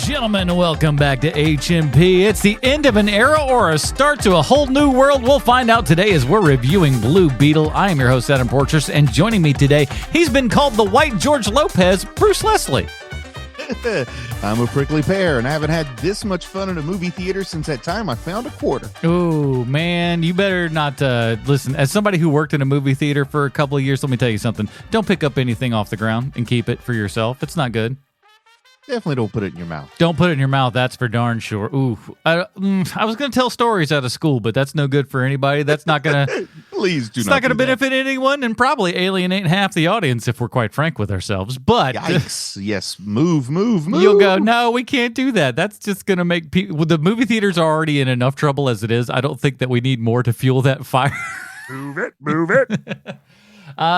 gentlemen, welcome back to HMP. It's the end of an era or a start to a whole new world. We'll find out today as we're reviewing Blue Beetle. I am your host, Adam Portress, and joining me today, he's been called the White George Lopez, Bruce Leslie. I'm a prickly pear, and I haven't had this much fun in a movie theater since that time I found a quarter. Oh, man, you better not listen. As somebody who worked in a movie theater for a couple of years, let me tell you something. Don't pick up anything off the ground and keep it for yourself. It's not good. Definitely don't put it in your mouth. Don't put it in your mouth. That's for darn sure. Ooh, I was going to tell stories out of school, but that's no good for anybody. That's not going to. Please do it's not. Not going to benefit anyone, and probably alienate half the audience if we're quite frank with ourselves. But yikes! Yes, move. You'll go. No, we can't do that. That's just going to make people. Well, the movie theaters are already in enough trouble as it is. I don't think that we need more to fuel that fire. Move it.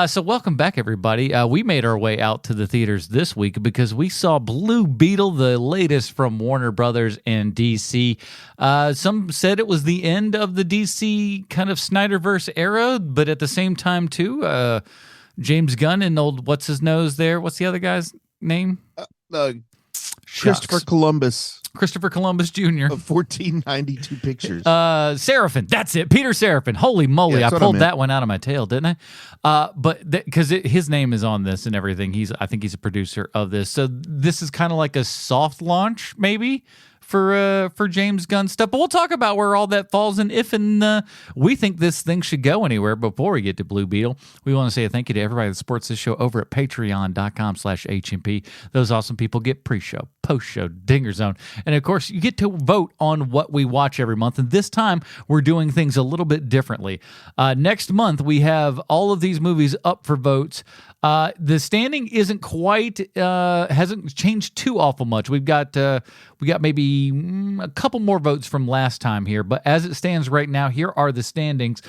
So welcome back, everybody. We made our way out to the theaters this week because we saw Blue Beetle, the latest from Warner Brothers and DC. Some said it was the end of the DC kind of Snyderverse era, but at the same time, too, James Gunn and old what's-his-nose there. What's the other guy's name? Christopher Columbus. Christopher Columbus Jr. Of 1492 Pictures. Seraphin. That's it. Peter Seraphin. Holy moly. Yeah, I pulled that one out of my tail, didn't I? But because his name is on this and everything. I think he's a producer of this. So this is kind of like a soft launch, maybe, for James Gunn stuff. But we'll talk about where all that falls and if we think this thing should go anywhere. Before we get to Blue Beetle, we want to say a thank you to everybody that supports this show over at patreon.com/HMP. Those awesome people get pre-show, post-show, Dinger Zone. And of course, you get to vote on what we watch every month. And this time, we're doing things a little bit differently. Next month, we have all of these movies up for votes. The standing isn't quite hasn't changed too awful much. We got maybe a couple more votes from last time here, but as it stands right now, here are the standings.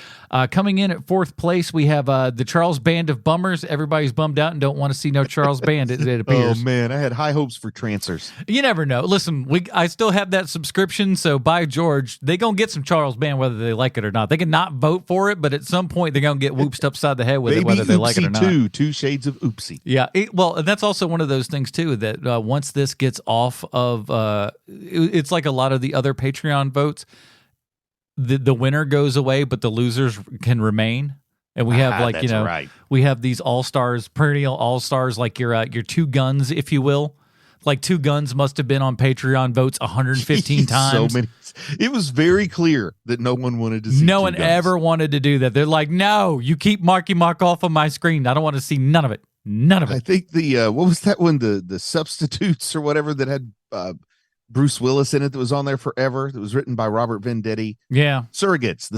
Coming in at fourth place, we have the Charles Band of Bummers. Everybody's bummed out and don't want to see no Charles Band. It appears. Oh man, I had high hopes for Trancers. You never know. Listen, I still have that subscription, so by George, they gonna get some Charles Band whether they like it or not. They can not vote for it, but at some point they're gonna get whooped upside the head with it whether they like it or not. Two shades of oopsie. Yeah, well, that's also one of those things too that once this gets off of, it's like a lot of the other Patreon votes. The winner goes away, but the losers can remain. And we have right. We have these all-stars, perennial all-stars, like your two guns, if you will. Like two guns must have been on Patreon votes 115 times. So many. It was very clear that no one wanted to see. No one ever wanted to do that. They're like, no, you keep Mark off of my screen. I don't want to see none of it. None of it. I think the what was that one? The Substitutes or whatever that had Bruce Willis in it that was on there forever. That was written by Robert Venditti. Yeah, Surrogates.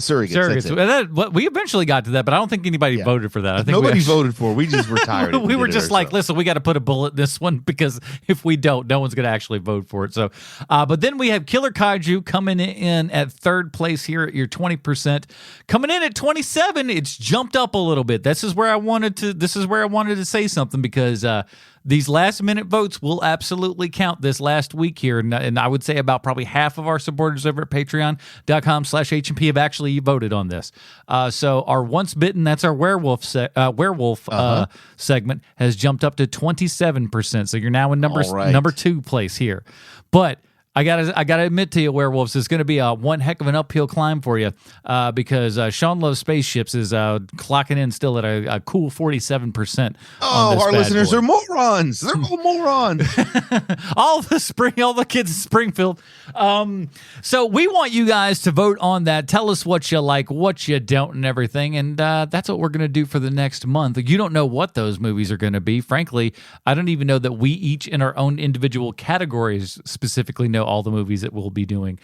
We eventually got to that, but I don't think anybody voted for that. I think nobody voted for it. We just retired. We were just like, listen, we got to put a bullet in this one because if we don't, no one's going to actually vote for it. So, but then we have Killer Kaiju coming in at third place here at your 20%. Coming in at 27, it's jumped up a little bit. This is where I wanted to say something because these last minute votes will absolutely count this last week here. And I would say about probably half of our supporters over at patreon.com/HMP have actually voted on this. So our Once Bitten, that's our werewolf segment, has jumped up to 27%. So you're now in number 2 place here. But I gotta admit to you, Werewolves, it's going to be one heck of an uphill climb for you because Sean Loves Spaceships is clocking in still at a cool 47%. Oh, our listeners are morons. They're all morons. all the kids in Springfield. So we want you guys to vote on that. Tell us what you like, what you don't, and everything. And that's what we're going to do for the next month. You don't know what those movies are going to be. Frankly, I don't even know that we each in our own individual categories specifically know all the movies that we'll be doing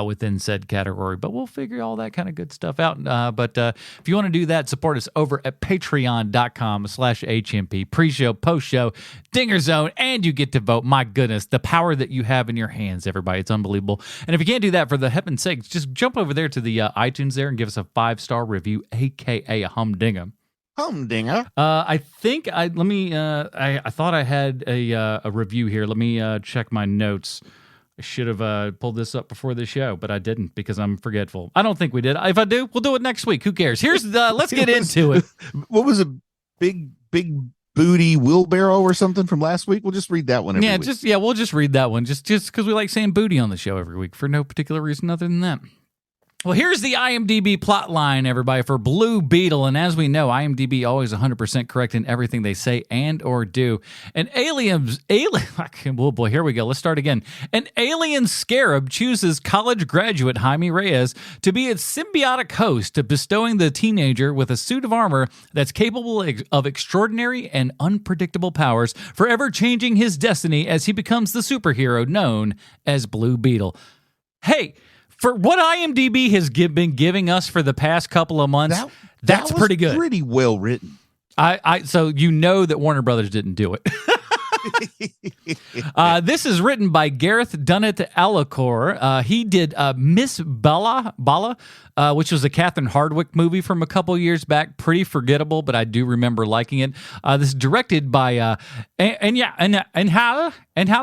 within said category, but we'll figure all that kind of good stuff out. But if you want to do that, support us over at patreon.com/HMP. Pre-show, post-show, Dinger Zone, and you get to vote. My goodness, the power that you have in your hands, everybody. It's unbelievable. And if you can't do that, for the heaven's sakes, just jump over there to the iTunes there and give us a 5-star review, aka a humdinger. Humdinger. I think I thought I had a review here. Let me check my notes. I should have pulled this up before the show, but I didn't because I'm forgetful. I don't think we did. If I do, we'll do it next week. Who cares? Let's get into it. What was a big Booty Wheelbarrow or something from last week. We'll just read that one every week. We'll just read that one just because we like saying booty on the show every week for no particular reason other than that. Well, here's the IMDb plot line, everybody, for Blue Beetle. And as we know, IMDb always 100% correct in everything they say and or do. Oh boy, here we go. Let's start again. An alien scarab chooses college graduate Jaime Reyes to be its symbiotic host, bestowing the teenager with a suit of armor that's capable of extraordinary and unpredictable powers, forever changing his destiny as he becomes the superhero known as Blue Beetle. Hey, for what IMDb has been giving us for the past couple of months, that's pretty good. Pretty well written. So you know that Warner Brothers didn't do it. This is written by Gareth Dunnett Alacor. He did Miss Bala, which was a Catherine Hardwicke movie from a couple years back. Pretty forgettable, but I do remember liking it. This is directed by Angel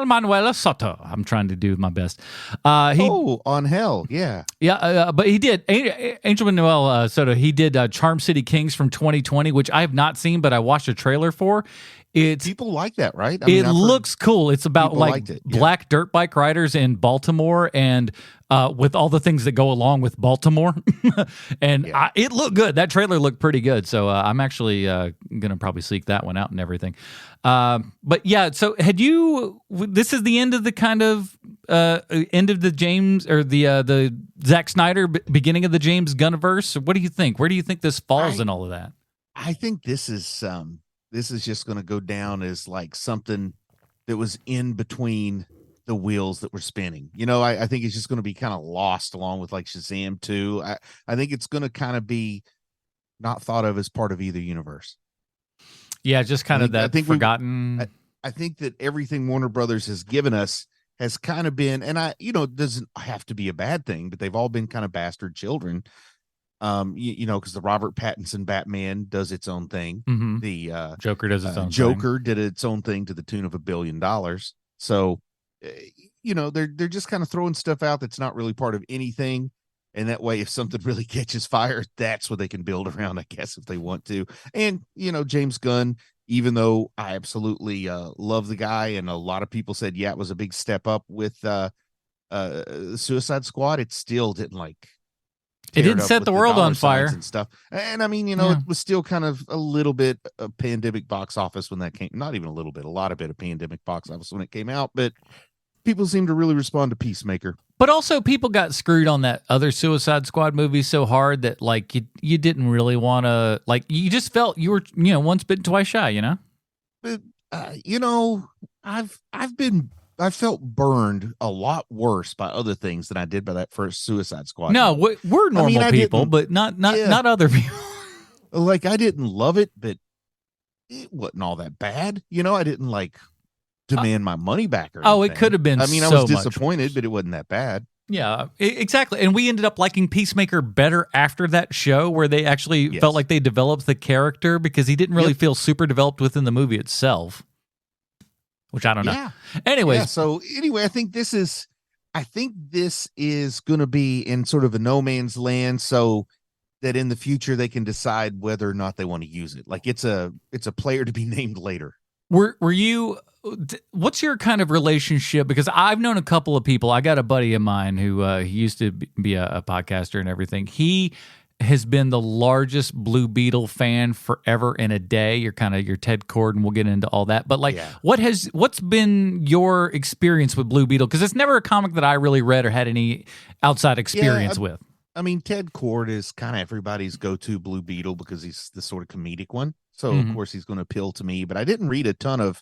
Manuel Soto. I'm trying to do my best. On Hell, yeah. Yeah, but he did. Angel Manuel Soto, he did Charm City Kings from 2020, which I have not seen, but I watched a trailer for. People like that, right? It looks cool. It's about black dirt bike riders in Baltimore and with all the things that go along with Baltimore. And it looked good. That trailer looked pretty good. So I'm actually going to probably seek that one out and everything. But yeah, so this is the end of the kind of end of the James or the Zack Snyder beginning of the James Gunniverse. What do you think? Where do you think this falls in all of that? I think this is just going to go down as like something that was in between the wheels that were spinning. I think it's just going to be kind of lost along with like Shazam 2. I think it's going to kind of be not thought of as part of either universe. Yeah, just kind of that forgotten. I think that everything Warner Brothers has given us has kind of been, and it doesn't have to be a bad thing, but they've all been kind of bastard children. Because the Robert Pattinson Batman does its own thing. Mm-hmm. The Joker does its own Joker did its own thing to the tune of $1 billion. So, they're just kind of throwing stuff out that's not really part of anything. And that way, if something really catches fire, that's what they can build around, I guess, if they want to. And, James Gunn, even though I absolutely love the guy, and a lot of people said, it was a big step up with Suicide Squad, it still didn't it didn't set the world on fire and stuff. And I mean, it was still kind of a little bit of pandemic box office when that came. Not even a little bit, a lot of pandemic box office when it came out. But people seem to really respond to Peacemaker. But also, people got screwed on that other Suicide Squad movie so hard that you didn't really want to you just felt you were once bitten twice shy. But I felt burned a lot worse by other things than I did by that first Suicide Squad. No, we're normal people, but not other people. I didn't love it, but it wasn't all that bad. I didn't demand my money back or anything. Oh, it could have been. I mean, I was disappointed, but it wasn't that bad. Yeah, exactly. And we ended up liking Peacemaker better after that show, where they actually felt like they developed the character, because he didn't really feel super developed within the movie itself. Which I don't know. Yeah. Anyways. Yeah, so anyway, I think this is going to be in sort of a no man's land, so that in the future they can decide whether or not they want to use it. It's a player to be named later. Were you? What's your kind of relationship? Because I've known a couple of people. I got a buddy of mine who he used to be a podcaster and everything. He has been the largest Blue Beetle fan forever and a day. You're kind of your Ted Cord, and we'll get into all that. But what's been your experience with Blue Beetle? Because it's never a comic that I really read or had any outside experience with. I mean, Ted Cord is kind of everybody's go-to Blue Beetle because he's the sort of comedic one. So of course he's going to appeal to me. But I didn't read a ton of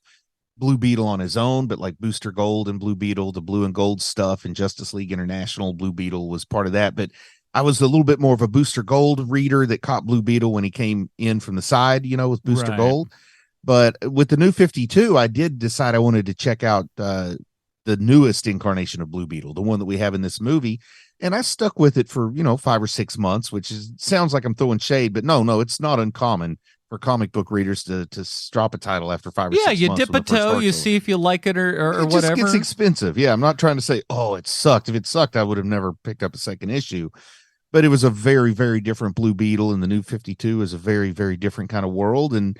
Blue Beetle on his own, but Booster Gold and Blue Beetle, the Blue and Gold stuff, and Justice League International, Blue Beetle was part of that. But I was a little bit more of a Booster Gold reader that caught Blue Beetle when he came in from the side, with Booster Gold. But with the New 52, I did decide I wanted to check out the newest incarnation of Blue Beetle, the one that we have in this movie. And I stuck with it for, 5 or 6 months, which sounds like I'm throwing shade, but no, it's not uncommon for comic book readers to drop a title after 5 or 6 months. Yeah, you dip a toe, you see if you like it or it whatever. It gets expensive. Yeah, I'm not trying to say, it sucked. If it sucked, I would have never picked up a second issue. but it was a very, very different Blue Beetle, and the New 52 is a very, very different kind of world. And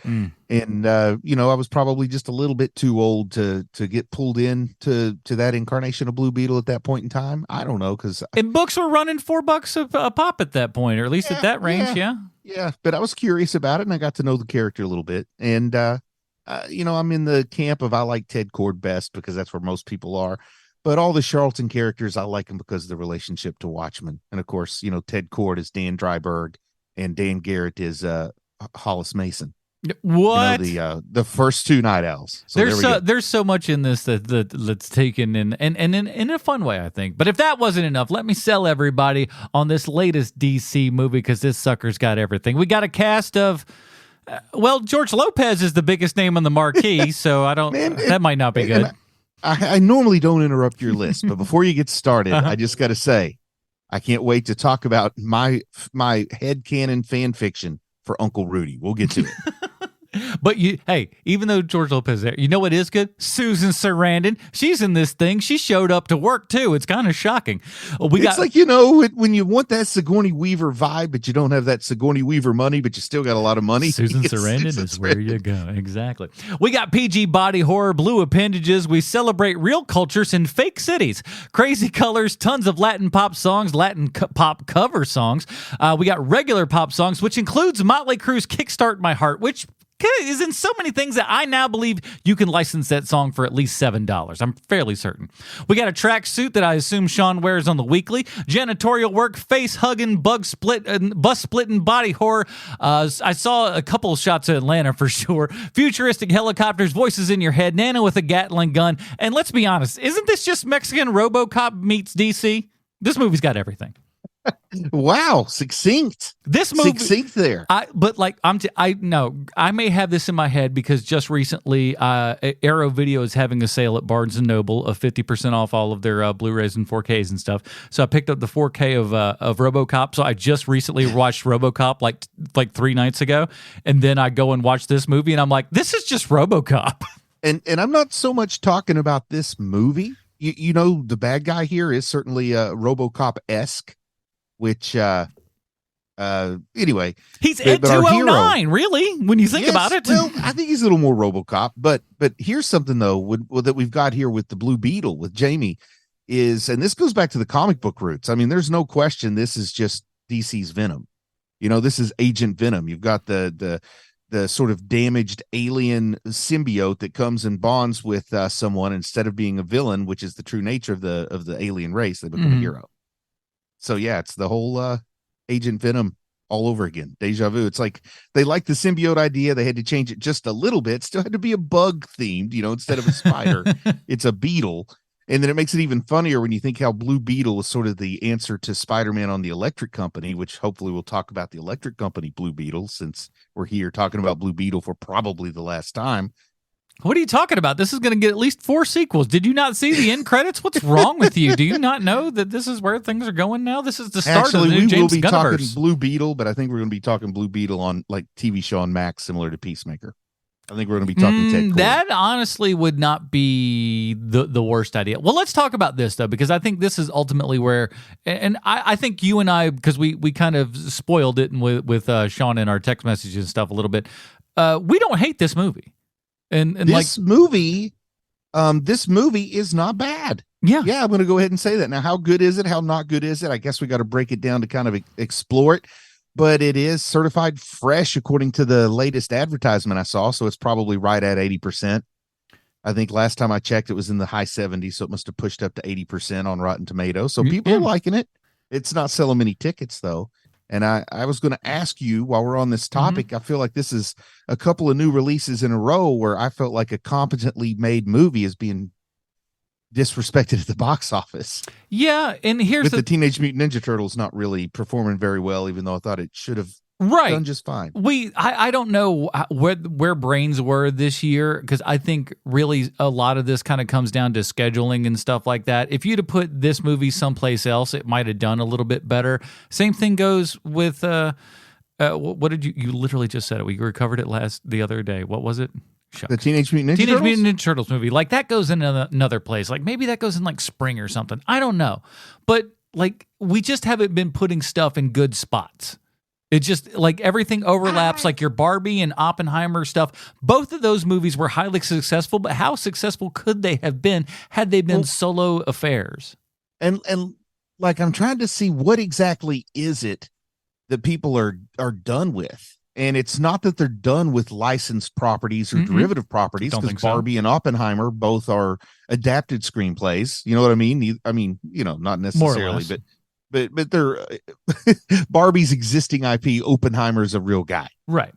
I was probably just a little bit too old to get pulled in to that incarnation of Blue Beetle at that point in time. I don't know, because books were running $4 a pop at that point, or at least at that range. Yeah, but I was curious about it, and I got to know the character a little bit. And I'm in the camp of I like Ted Kord best because that's where most people are. But all the Charlton characters, I like them because of the relationship to Watchmen. And of course, Ted Kord is Dan Dryberg, and Dan Garrett is Hollis Mason. What? The first two Night Owls. So there's so much in this that's taken in a fun way, I think. But if that wasn't enough, let me sell everybody on this latest DC movie, because this sucker's got everything. We got a cast of. George Lopez is the biggest name on the marquee, so I don't. That might not be good. I normally don't interrupt your list, but before you get started, I just got to say, I can't wait to talk about my headcanon fan fiction for Uncle Rudy. We'll get to it. But even though George Lopez is there, you know what is good? Susan Sarandon. She's in this thing. She showed up to work too. It's kind of shocking. It's like, when you want that Sigourney Weaver vibe, but you don't have that Sigourney Weaver money, but you still got a lot of money. Susan Sarandon is where you go. Exactly. We got PG body horror, blue appendages. We celebrate real cultures in fake cities. Crazy colors, tons of Latin pop songs, Latin pop cover songs. We got regular pop songs, which includes Motley Crue's Kickstart My Heart, which is in so many things that I now believe you can license that song for at least $7. I'm fairly certain. We got a track suit that I assume Sean wears on the weekly. Janitorial work, face hugging, bus splitting, body horror. I saw a couple of shots of Atlanta for sure. Futuristic helicopters, voices in your head, Nana with a Gatling gun. And let's be honest, isn't this just Mexican RoboCop meets DC? This movie's got everything. Wow, succinct. This movie, succinct there. I may have this in my head because just recently, Arrow Video is having a sale at Barnes and Noble of 50% off all of their Blu-rays and 4Ks and stuff. So I picked up the 4K of RoboCop. So I just recently watched RoboCop like 3 nights ago, and then I go and watch this movie, and I'm like, this is just RoboCop. And I'm not so much talking about this movie. The bad guy here is certainly RoboCop-esque. Which, anyway, he's Ed 209, really, when you think about it. Well, I think he's a little more RoboCop, but here's something though that we've got here with the Blue Beetle with Jamie and this goes back to the comic book roots. I mean, there's no question this is just DC's Venom. This is Agent Venom. You've got the sort of damaged alien symbiote that comes and bonds with someone instead of being a villain, which is the true nature of the alien race. They become a hero. So yeah, it's the whole Agent Venom all over again. Deja vu. It's like they liked the symbiote idea. They had to change it just a little bit. Still had to be a bug themed, instead of a spider, it's a beetle. And then it makes it even funnier when you think how Blue Beetle is sort of the answer to Spider-Man on the Electric Company, which hopefully we'll talk about the Electric Company Blue Beetle, since we're here talking about Blue Beetle for probably the last time. What are you talking about? This is going to get at least 4 sequels. Did you not see the end credits? What's wrong with you? Do you not know that this is where things are going now? This is the start of the new James Gunn-verse. We will be talking Blue Beetle, but I think we're going to be talking Blue Beetle on like TV show on Max, similar to Peacemaker. I think we're going to be talking Ted Kord. That honestly would not be the worst idea. Well, let's talk about this, though, because I think this is ultimately where, and I think you and I, because we kind of spoiled it with Sean in our text messages and stuff a little bit, we don't hate this movie. And this movie is not bad. Yeah, I'm going to go ahead and say that. Now, how good is it? How not good is it? I guess we got to break it down to kind of explore it. But it is certified fresh according to the latest advertisement I saw, so it's probably right at 80%. I think last time I checked, it was in the high 70s, so it must have pushed up to 80% on Rotten Tomatoes. So people are liking it. It's not selling many tickets, though. And I was going to ask you, while we're on this topic, I feel like this is a couple of new releases in a row where I felt like a competently made movie is being disrespected at the box office. Yeah, and here's the Teenage Mutant Ninja Turtles not really performing very well, even though I thought it should have done just fine. I don't know where brains were this year, because I think really a lot of this kind of comes down to scheduling and stuff like that. If you'd have put this movie someplace else, it might have done a little bit better. Same thing goes with what did you literally just said it. We recovered it the other day. What was it? Shucks. The Teenage Mutant Ninja Turtles movie. Like that goes in another place. Like maybe that goes in like spring or something. I don't know. But like we just haven't been putting stuff in good spots. It just like everything overlaps, like your Barbie and Oppenheimer stuff. Both of those movies were highly successful, but how successful could they have been had they been solo affairs? And like I'm trying to see what exactly is it that people are done with. And it's not that they're done with licensed properties or derivative properties, because Barbie and Oppenheimer both are adapted screenplays. You know what I mean? I mean, you know, not necessarily, but they're Barbie's existing IP. Oppenheimer's a real guy, right?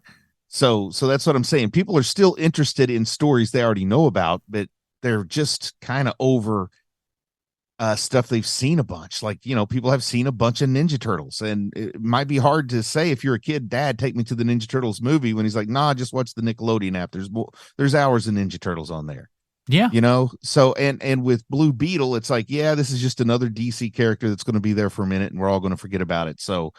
So that's what I'm saying. People are still interested in stories they already know about, but they're just kind of over stuff they've seen a bunch. Like, you know, people have seen a bunch of Ninja Turtles, and it might be hard to say if you're a kid, Dad, take me to the Ninja Turtles movie, when he's like, nah, just watch the Nickelodeon app. There's hours of Ninja Turtles on there. Yeah. You know, so and with Blue Beetle, it's like, yeah, this is just another DC character that's going to be there for a minute and we're all going to forget about it. So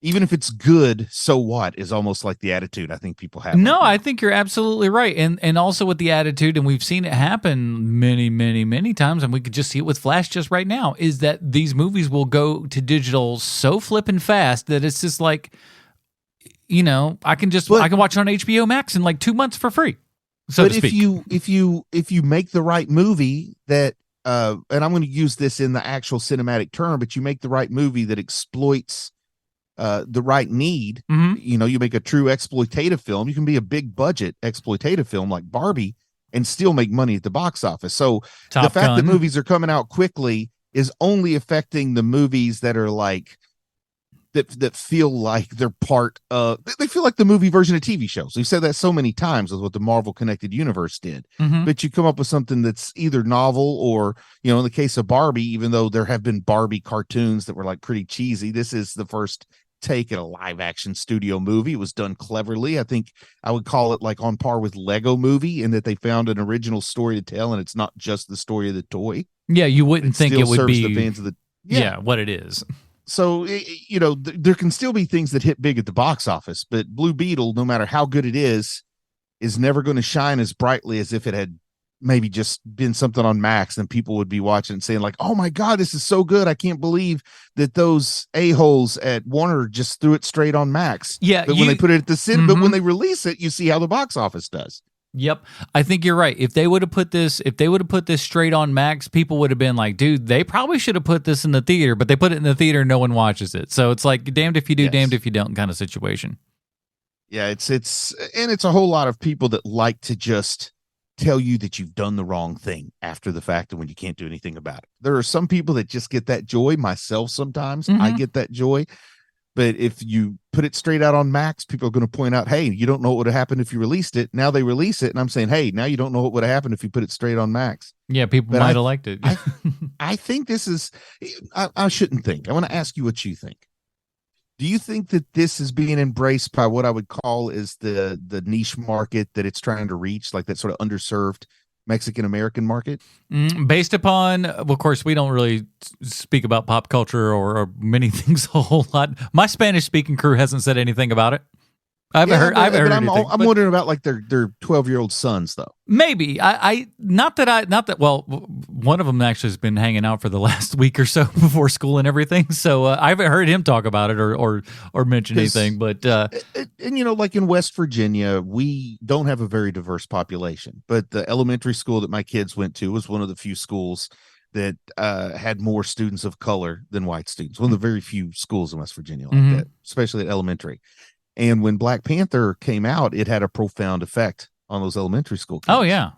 even if it's good, so what, is almost like the attitude I think people have. No, I think you're absolutely right. And also with the attitude, and we've seen it happen many, many, many times, and we could just see it with Flash just right now, is that these movies will go to digital so flipping fast that it's just like, you know, I can watch it on HBO Max in like 2 months for free. So but if you make the right movie that and I'm going to use this in the actual cinematic term, but you make the right movie that exploits the right need, you know, you make a true exploitative film. You can be a big budget exploitative film like Barbie and still make money at the box office. So the fact that movies are coming out quickly is only affecting the movies that are like that feel like they're part of, they feel like the movie version of TV shows. We've said that so many times with what the Marvel Connected Universe did. But you come up with something that's either novel or, you know, in the case of Barbie, even though there have been Barbie cartoons that were like pretty cheesy, this is the first take at a live action studio movie. It was done cleverly. I think I would call it like on par with Lego Movie, in that they found an original story to tell, and it's not just the story of the toy. Yeah, you wouldn't think it would be the fans of the what it is. So, you know, there can still be things that hit big at the box office, but Blue Beetle, no matter how good it is never going to shine as brightly as if it had maybe just been something on Max, and people would be watching and saying like, oh my God, this is so good. I can't believe that those a-holes at Warner just threw it straight on Max. Yeah. But when they put it at the cinema, but when they release it, you see how the box office does. Yep. I think you're right. If they would have put this straight on Max, people would have been like, dude, they probably should have put this in the theater, but they put it in the theater, no one watches it. So it's like damned if you do, damned if you don't kind of situation. Yeah, it's a whole lot of people that like to just tell you that you've done the wrong thing after the fact and when you can't do anything about it. There are some people that just get that joy, myself sometimes. I get that joy. But if you put it straight out on Max, people are going to point out, hey, you don't know what would have happened if you released it. Now they release it, and I'm saying, hey, now you don't know what would have happened if you put it straight on Max. Yeah, people might have liked it. I think this is, I shouldn't think. I want to ask you what you think. Do you think that this is being embraced by what I would call is the niche market that it's trying to reach, like that sort of underserved Mexican-American market? Based upon, well, of course, we don't really speak about pop culture or many things a whole lot. My Spanish-speaking crew hasn't said anything about it. I haven't heard anything. I'm wondering about like their 12-year-old sons, though. Maybe not that. Well, one of them actually has been hanging out for the last week or so before school and everything. So I haven't heard him talk about it or mention anything. But and you know, like in West Virginia, we don't have a very diverse population. But the elementary school that my kids went to was one of the few schools that had more students of color than white students. One of the very few schools in West Virginia like that, especially at elementary. And when Black Panther came out, it had a profound effect on those elementary school kids. Oh, yeah.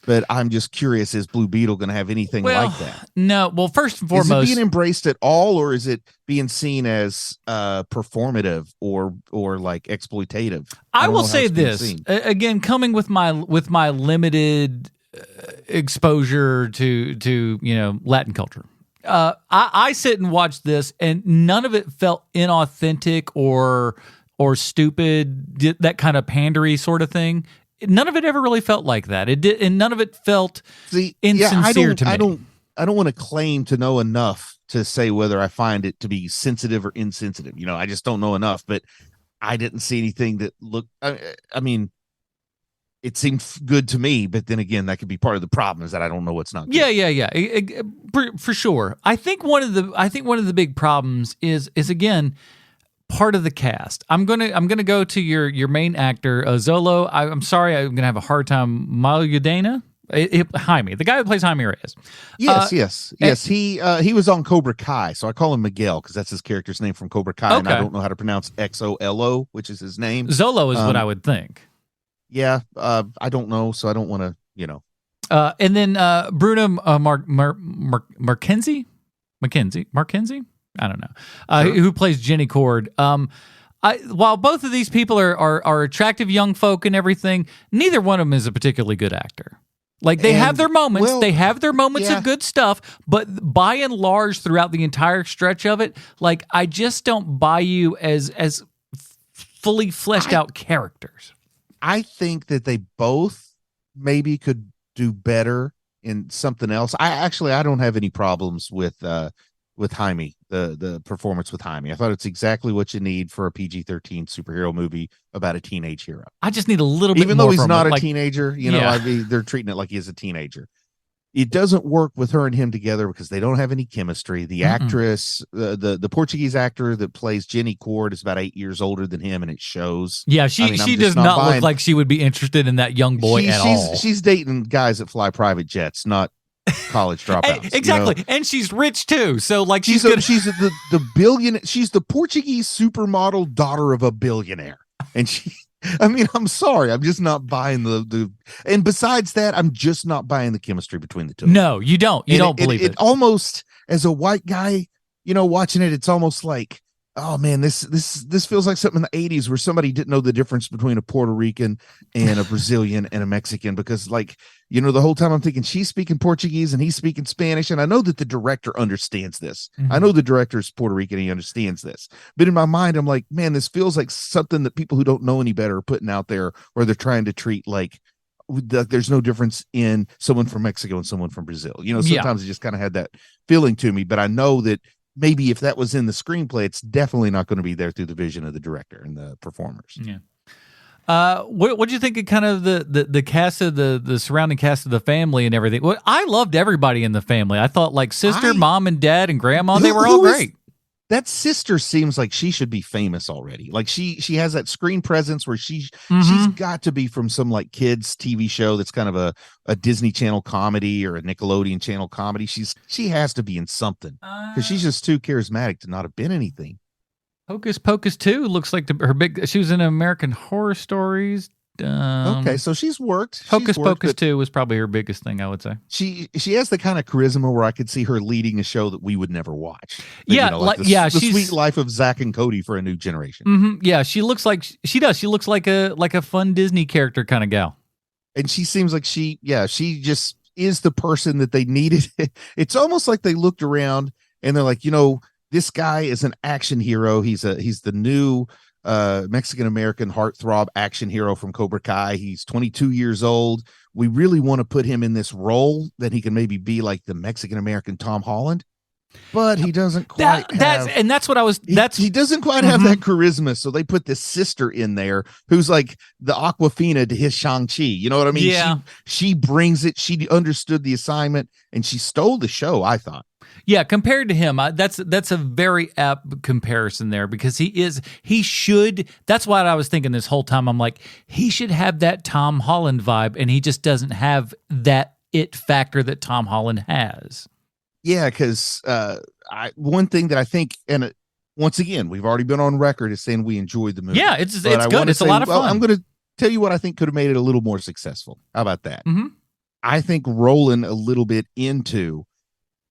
But I'm just curious, is Blue Beetle going to have anything like that? No. Well, first and foremost, is it being embraced at all, or is it being seen as performative or like exploitative? I will say this again, coming with my limited exposure to you know, Latin culture. I sit and watch this, and none of it felt inauthentic or stupid, that kind of pandery sort of thing. None of it ever really felt like that. It did, and none of it felt insincere to me. I don't want to claim to know enough to say whether I find it to be sensitive or insensitive. You know, I just don't know enough. But I didn't see anything that looked. I mean, it seemed good to me, but then again, that could be part of the problem is that I don't know what's not good. Yeah. For sure. I think one of the big problems is again part of the cast. I'm gonna go to your main actor, Zolo. I'm sorry, I'm gonna have a hard time. Malyudena, Jaime, the guy who plays Jaime Reyes. Yes. He was on Cobra Kai, so I call him Miguel because that's his character's name from Cobra Kai, and I don't know how to pronounce Xolo, which is his name. Zolo is what I would think. Yeah, I don't know, so I don't want to, And then Bruno Markenzie, I don't know, Sure. who plays Jenny Cord. While both of these people are attractive young folk and everything, neither one of them is a particularly good actor. Like they have their moments, of good stuff, but by and large, throughout the entire stretch of it, like I just don't buy you as fully fleshed out characters. I think that they both maybe could do better in something else. I don't have any problems with Jaime, the performance with Jaime. I thought it's exactly what you need for a PG-13 superhero movie about a teenage hero. I just need a little bit more. Even though he's not a teenager, they're treating it like he's a teenager. It doesn't work with her and him together because they don't have any chemistry. The actress, the Portuguese actor that plays Jenny Cord is about 8 years older than him, and it shows. Yeah, she does not look like she would be interested in that young boy at all. She's dating guys that fly private jets, not college dropouts. Exactly, and she's rich too. So like she's the billionaire. She's the Portuguese supermodel daughter of a billionaire, and she. I mean, I'm sorry. I'm just not buying the and besides that, I'm just not buying the chemistry between the two. No, you don't. You don't believe it. It almost, as a white guy, watching it, it's almost like, oh man, this feels like something in the 80s where somebody didn't know the difference between a Puerto Rican and a Brazilian and a Mexican, because the whole time I'm thinking she's speaking Portuguese and he's speaking Spanish. And I know that the director understands this. Mm-hmm. I know the director is Puerto Rican and he understands this. But in my mind, I'm like, man, this feels like something that people who don't know any better are putting out there, or they're trying to treat like there's no difference in someone from Mexico and someone from Brazil. Sometimes it just kind of had that feeling to me, but I know that maybe if that was in the screenplay, it's definitely not going to be there through the vision of the director and the performers. Yeah. What do you think of kind of the cast of the surrounding cast of the family and everything? Well, I loved everybody in the family. I thought like sister, mom, and dad, and grandma, they were all great. That sister seems like she should be famous already. Like she has that screen presence where she's got to be from some like kids TV show that's kind of a Disney Channel comedy or a Nickelodeon Channel comedy. She has to be in something because she's just too charismatic to not have been anything. Hocus Pocus 2 looks like she was in American Horror Stories. Okay, so she's worked. Hocus Pocus 2 was probably her biggest thing, I would say. She has the kind of charisma where I could see her leading a show that we would never watch. The Sweet Life of Zach and Cody for a new generation. Mm-hmm, yeah, she looks like she does. She looks like a fun Disney character kind of gal. And she seems like she just is the person that they needed. It's almost like they looked around and they're like, this guy is an action hero. He's the new Mexican-American heartthrob action hero from Cobra Kai. He's 22 years old. We really want to put him in this role that he can maybe be like the Mexican-American Tom Holland, but he doesn't quite he doesn't quite have that charisma. So they put this sister in there who's like the Aquafina to his Shang-Chi. You know what I mean? Yeah. She brings it. She understood the assignment and she stole the show, I thought. Yeah, compared to him, that's a very apt comparison there because he should. That's what I was thinking this whole time. I'm like, he should have that Tom Holland vibe, and he just doesn't have that it factor that Tom Holland has. Yeah, because one thing that I think, and once again, we've already been on record as saying we enjoyed the movie. Yeah, it's good. It's a lot of fun. I'm going to tell you what I think could have made it a little more successful. How about that? Mm-hmm. I think rolling a little bit into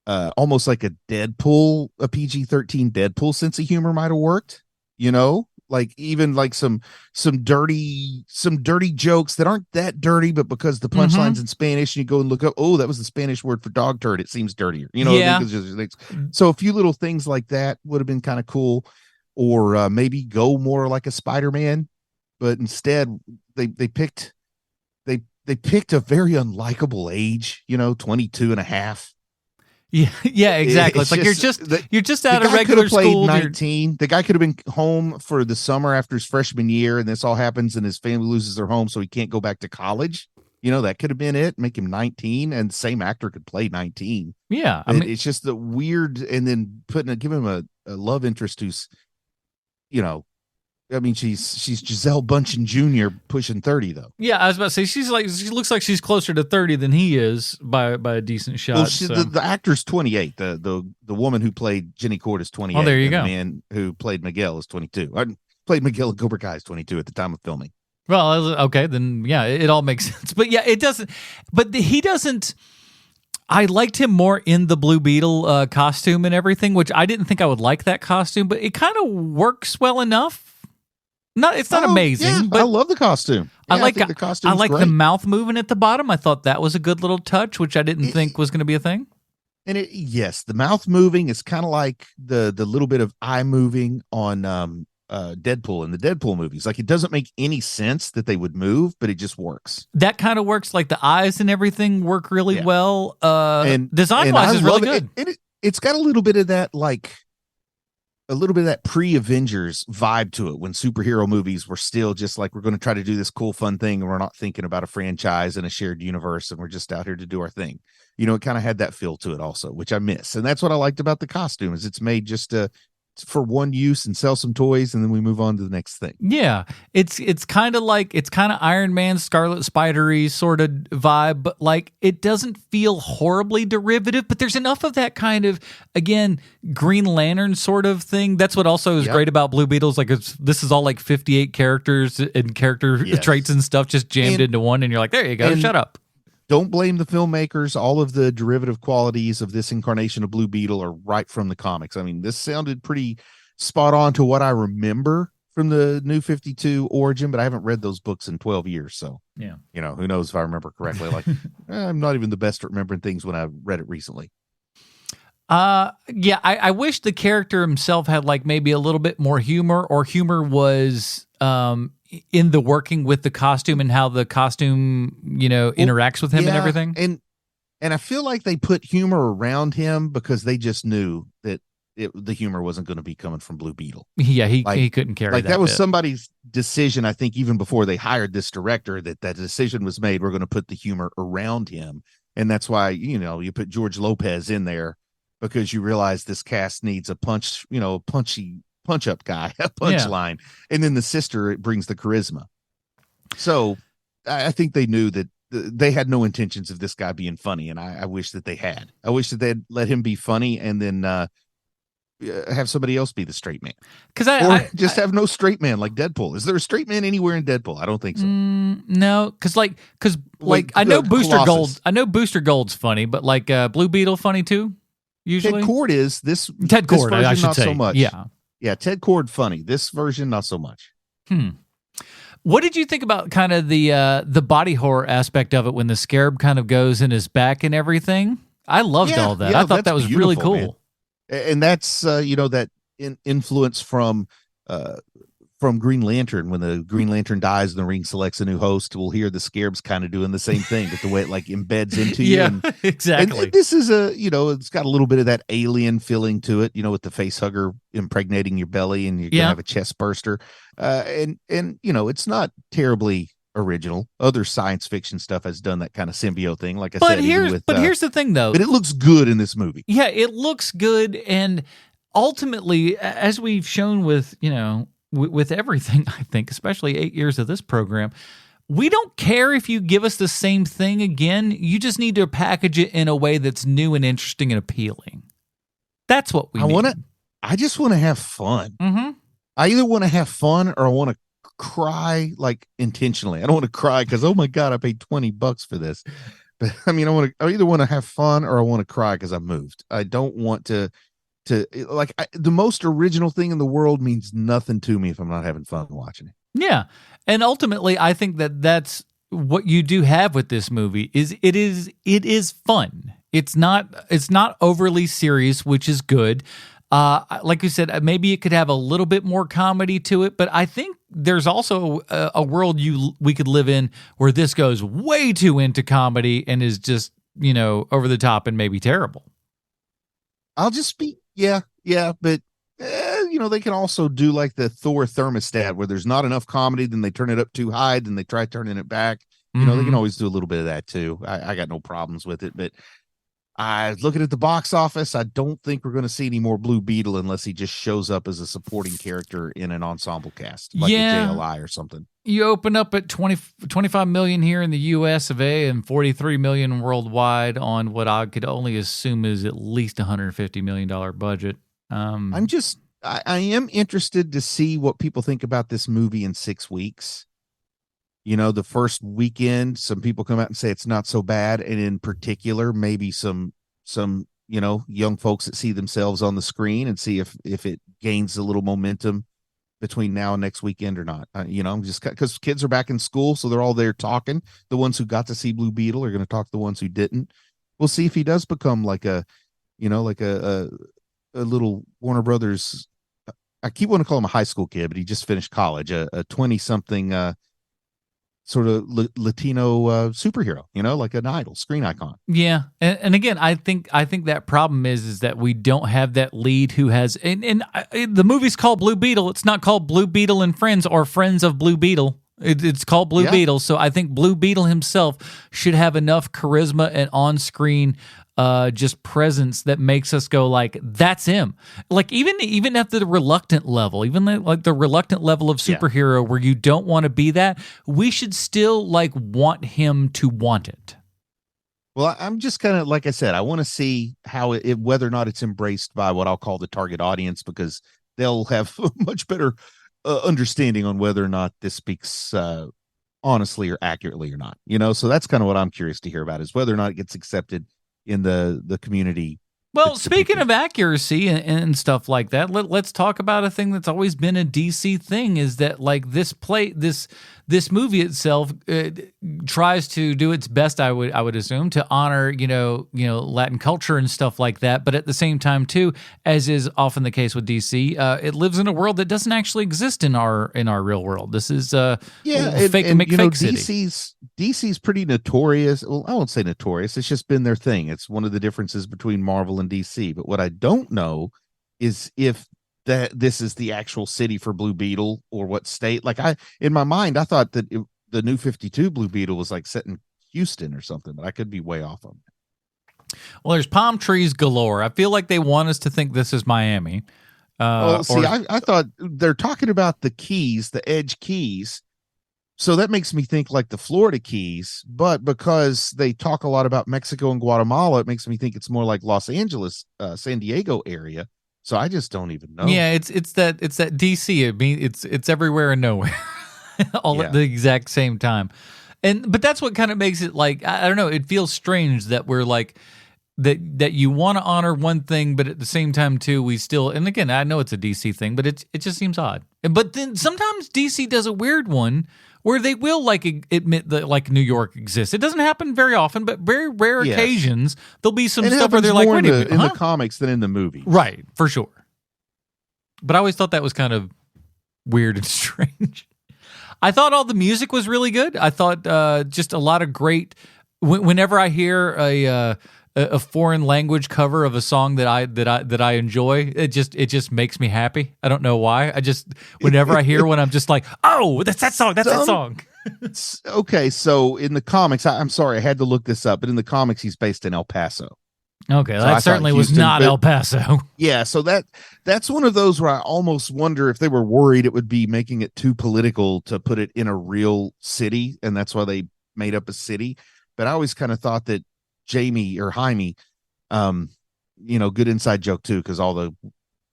almost like a Deadpool, a PG-13 Deadpool sense of humor might have worked, like even like some dirty jokes that aren't that dirty, but because the punchline's in Spanish and you go and look up, oh, that was the Spanish word for dog turd. It seems dirtier, Yeah. So a few little things like that would have been kind of cool, or maybe go more like a Spider-Man, but instead they picked a very unlikable age, 22 and a half. Yeah, exactly. It's like you're just out of regular school. 19. The guy could have been home for the summer after his freshman year, and this all happens, and his family loses their home, so he can't go back to college. That could have been it. Make him 19, and the same actor could play 19. Yeah, I mean, it's just the weird, and then give him a love interest who's, she's Giselle Bundchen Jr. pushing 30 though. Yeah, I was about to say she looks like she's closer to 30 than he is by a decent shot. Well, the actor's 28. The woman who played Jenny Court is 28. Oh, there you go. The man who played Miguel is 22. I played Miguel in Cobra Kai is 22 at the time of filming. Well, okay, then yeah, it all makes sense. But yeah, it doesn't. But he doesn't. I liked him more in the Blue Beetle costume and everything, which I didn't think I would like that costume, but it kind of works well enough. It's not amazing, yeah, but I love the costume. Yeah, I think the costume. I like the mouth moving at the bottom. I thought that was a good little touch, which I didn't think was going to be a thing. And yes, the mouth moving is kind of like the little bit of eye moving on Deadpool in the Deadpool movies. Like, it doesn't make any sense that they would move, but it just works. That kind of works. Like the eyes and everything work really well. And design wise is really good. It's got a little bit of that, like a little bit of that pre-Avengers vibe to it, when superhero movies were still just like, we're going to try to do this cool, fun thing, and we're not thinking about a franchise and a shared universe, and we're just out here to do our thing. It kind of had that feel to it also, which I miss. And that's what I liked about the costume, is it's made just for one use and sell some toys, and then we move on to the next thing. Yeah, it's kind of Iron Man, Scarlet Spider-y sort of vibe, but like it doesn't feel horribly derivative. But there's enough of that kind of, again, Green Lantern sort of thing. That's what also is great about Blue Beetles. Like this is all like 58 characters and character traits and stuff just jammed into one, and you're like, there you go, shut up. Don't blame the filmmakers. All of the derivative qualities of this incarnation of Blue Beetle are right from the comics. I mean, this sounded pretty spot on to what I remember from the New 52 origin, but I haven't read those books in 12 years. So, yeah, who knows if I remember correctly. Like, I'm not even the best at remembering things when I read it recently. Yeah, I wish the character himself had like maybe a little bit more humor, or humor was in the working with the costume and how the costume, interacts with him and everything. And I feel like they put humor around him because they just knew that the humor wasn't going to be coming from Blue Beetle. Yeah, he couldn't carry that. That was somebody's decision, I think, even before they hired this director, that decision was made. We're going to put the humor around him. And that's why, you put George Lopez in there, because you realize this cast needs a punchy punch-up guy, a punchline, and then the sister, it brings the charisma. So I think they knew that they had no intentions of this guy being funny, and I wish that they had. I wish that they'd let him be funny, and then have somebody else be the straight man. Or just have no straight man like Deadpool. Is there a straight man anywhere in Deadpool? I don't think so. No, because I know Booster Gold. I know Booster Gold's funny, but like Blue Beetle funny too. Usually, Ted Kord is this. Ted Kord, I should not say. So much. Yeah, Ted Kord funny. This version not so much. What did you think about kind of the body horror aspect of it when the scarab kind of goes in his back and everything? I loved all that. I thought that was really cool. Man. And that's that influence from Green Lantern. When the Green Lantern dies and the ring selects a new host, we'll hear the scarabs kind of doing the same thing, but the way it like embeds into you. Yeah, exactly. And this is it's got a little bit of that alien feeling to it, with the face hugger impregnating your belly, and you're gonna have a chest burster. And it's not terribly original. Other science fiction stuff has done that kind of symbiote thing, like I said. Here's the thing, though. But it looks good in this movie. Yeah, it looks good, and ultimately, as we've shown with with everything, I think, especially 8 years of this program, we don't care if you give us the same thing again. You just need to package it in a way that's new and interesting and appealing. That's what we need. I just want to have fun. Mm-hmm. I either want to have fun or I want to cry, like, intentionally. I don't want to cry because, oh my God, I paid $20 for this. But I mean, I either want to have fun or I want to cry because I'm moved. I don't want to the most original thing in the world means nothing to me if I'm not having fun watching it. Yeah. And ultimately, I think that's what you do have with this movie is it is fun. It's not overly serious, which is good. Like you said, maybe it could have a little bit more comedy to it, but I think there's also a world we could live in where this goes way too into comedy and is just, over the top and maybe terrible. I'll just be, yeah, but they can also do like the Thor thermostat where there's not enough comedy, then they turn it up too high, then they try turning it back. They can always do a little bit of that too. I got no problems with it, but I looking at the box office, I don't think we're going to see any more Blue Beetle unless he just shows up as a supporting character in an ensemble cast, like a JLI or something. You open up at 25 million here in the US of A and 43 million worldwide on what I could only assume is at least $150 million budget. I am interested to see what people think about this movie in 6 weeks. The first weekend, some people come out and say it's not so bad. And in particular, maybe some, young folks that see themselves on the screen and see if it gains a little momentum between now and next weekend or not. I'm just because kids are back in school. So they're all there talking. The ones who got to see Blue Beetle are going to talk to the ones who didn't. We'll see if he does become like a little Warner Brothers. I keep wanting to call him a high school kid, but he just finished college, a 20-something, sort of Latino superhero, like an idol, screen icon. Yeah, and again, I think that problem is that we don't have that lead who has. And the movie's called Blue Beetle. It's not called Blue Beetle and Friends or Friends of Blue Beetle. It's called Blue Beetle. So I think Blue Beetle himself should have enough charisma and on-screen just presence that makes us go like, that's him. Like even at the reluctant level, even like the reluctant level of superhero where you don't want to be that, we should still like want him to want it. Well, I'm just kind of, like I said, I want to see how whether or not it's embraced by what I'll call the target audience, because they'll have a much better understanding on whether or not this speaks honestly or accurately or not. So that's kind of what I'm curious to hear about, is whether or not it gets accepted in the community. Well, speaking of accuracy and stuff like that, let's talk about a thing that's always been a DC thing, is that like this movie itself tries to do its best, I would assume, to honor Latin culture and stuff like that, but at the same time too, as is often the case with DC, it lives in a world that doesn't actually exist in our real world. This is fake city. DC's pretty notorious. Well, I won't say notorious. It's just been their thing. It's one of the differences between Marvel and DC. But what I don't know is if this is the actual city for Blue Beetle or what state. Like in my mind, I thought that the New 52 Blue Beetle was like set in Houston or something, but I could be way off on that. Well, there's palm trees galore. I feel like they want us to think this is Miami. I thought they're talking about the Keys, the Edge Keys. So that makes me think like the Florida Keys, but because they talk a lot about Mexico and Guatemala, it makes me think it's more like Los Angeles, San Diego area. So I just don't even know. Yeah, it's that DC. I mean, it's everywhere and nowhere, all at the exact same time. But that's what kind of makes it like, I don't know. It feels strange that we're like that you want to honor one thing, but at the same time too, we still. And again, I know it's a DC thing, but it just seems odd. But then sometimes DC does a weird one where they will like admit that like New York exists. It doesn't happen very often, but very rare occasions there'll be some stuff where they're like, wait a minute, in the comics than in the movie, right? For sure. But I always thought that was kind of weird and strange. I thought all the music was really good. I thought just a lot of great. Whenever I hear a foreign language cover of a song that I enjoy, it just makes me happy. I don't know why. Whenever I hear one, I'm just like, oh, that's that song. That's that song. Okay, so in the comics, I'm sorry, I had to look this up, but in the comics, he's based in El Paso. Okay, so that certainly was not El Paso. Yeah, so that's one of those where I almost wonder if they were worried it would be making it too political to put it in a real city, and that's why they made up a city. But I always kind of thought that Jamie or Jaime, good inside joke too, because all the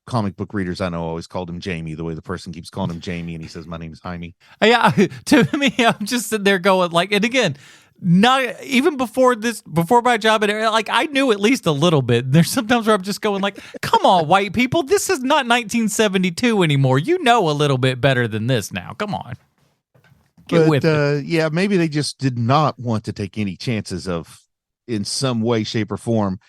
comic book readers I know always called him Jamie, the way the person keeps calling him Jamie, and he says, my name is Jaime. Yeah, to me, I'm just sitting there going like, and again, not even before my job, and like I knew at least a little bit. There's sometimes where I'm just going like, come on, white people, this is not 1972 anymore. You know a little bit better than this now. Come on. Get with it. Yeah, maybe they just did not want to take any chances of, in some way, shape, or form,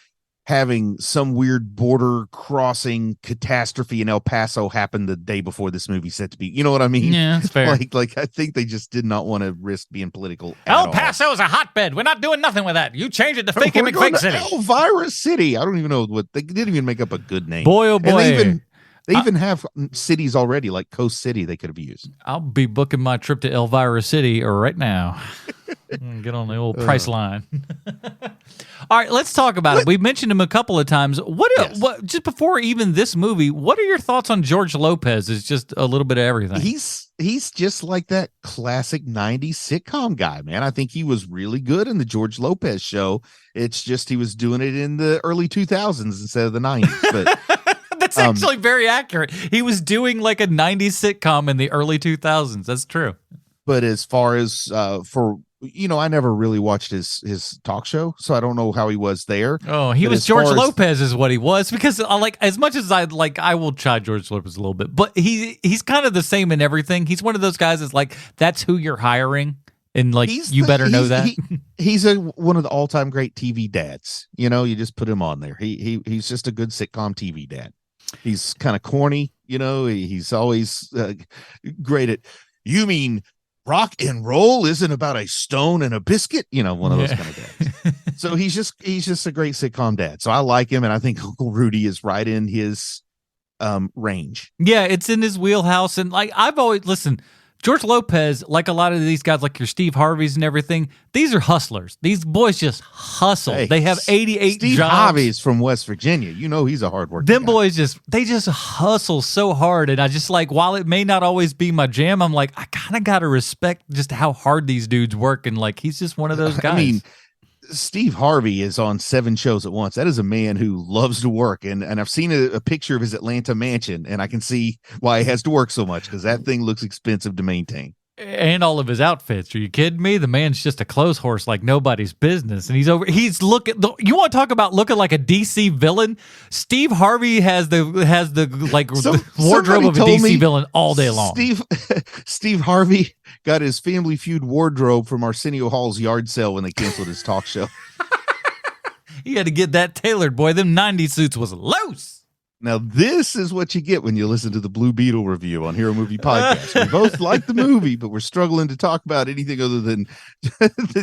having some weird border crossing catastrophe in El Paso happen the day before this movie set to be. You know what I mean? Yeah, that's fair. Like I think they just did not want to risk being political. El Paso is a hotbed. We're not doing nothing with that. You change it to Fake McFake City. Elvira City. I don't even know what they didn't even make up a good name. Boy, oh boy. And they even have cities already, like Coast City, they could have used. I'll be booking my trip to Elvira City right now. Get on the old price line. All right, let's talk about it. We've mentioned him a couple of times. What just before even this movie, what are your thoughts on George Lopez? Is just a little bit of everything. He's just like that classic 90s sitcom guy, man. I think he was really good in the George Lopez show. It's just he was doing it in the early 2000s instead of the 90s. But that's actually very accurate. He was doing like a 90s sitcom in the early 2000s. That's true. But as far as I never really watched his talk show, so I don't know how he was there. Oh, he was George Lopez is what he was, because as much as I will chide George Lopez a little bit, but he's kind of the same in everything. He's one of those guys that's like, that's who you're hiring, and like you better know that. He's one of the all-time great TV dads. You just put him on there. He's just a good sitcom TV dad. He's kind of corny, he's always great at, you mean rock and roll isn't about a stone and a biscuit, one of those kind of dads. So he's just a great sitcom dad. So I like him, and I think Uncle Rudy is right in his range. Yeah, it's in his wheelhouse. And like I've always listened, George Lopez, like a lot of these guys, like your Steve Harveys and everything, these are hustlers. These boys just hustle. Hey, they have 88 Steve jobs. Harvey's from West Virginia. He's a hard worker. Them boys they just hustle so hard. And I just like, while it may not always be my jam, I'm like, I kind of got to respect just how hard these dudes work. And like, he's just one of those guys. I mean, Steve Harvey is on 7 shows at once. That is a man who loves to work. And I've seen a picture of his Atlanta mansion, and I can see why he has to work so much, because that thing looks expensive to maintain. And all of his outfits. Are you kidding me? The man's just a clothes horse like nobody's business. And he's looking, you want to talk about looking like a DC villain? Steve Harvey has the wardrobe of a DC villain all day long. Steve Harvey got his Family Feud wardrobe from Arsenio Hall's yard sale when they canceled his talk show. He had to get that tailored, boy. Them 90s suits was loose. Now, this is what you get when you listen to the Blue Beetle review on Hero Movie Podcast. We both like the movie, but we're struggling to talk about anything other than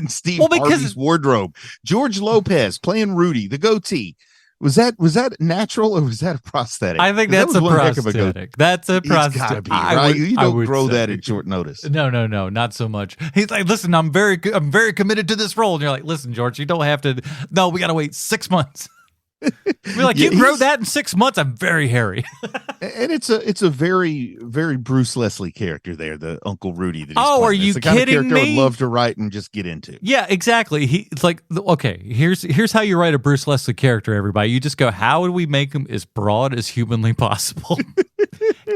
Steve Harvey's wardrobe. George Lopez playing Rudy, the goatee. Was that natural, or was that a prosthetic? I think that's a prosthetic. That's a prosthetic. It's gotta be, right? You don't grow that at short notice. No, not so much. He's like, listen, I'm very committed to this role. And you're like, listen, George, you don't have to. No, we got to wait 6 months. We're like, you grow that in 6 months. I'm very hairy. And it's a very, very Bruce Leslie character there, the Uncle Rudy. That are you kidding kind of character me? I would love to write and just get into. Yeah, exactly. It's like, okay, here's how you write a Bruce Leslie character, everybody. You just go, how would we make him as broad as humanly possible?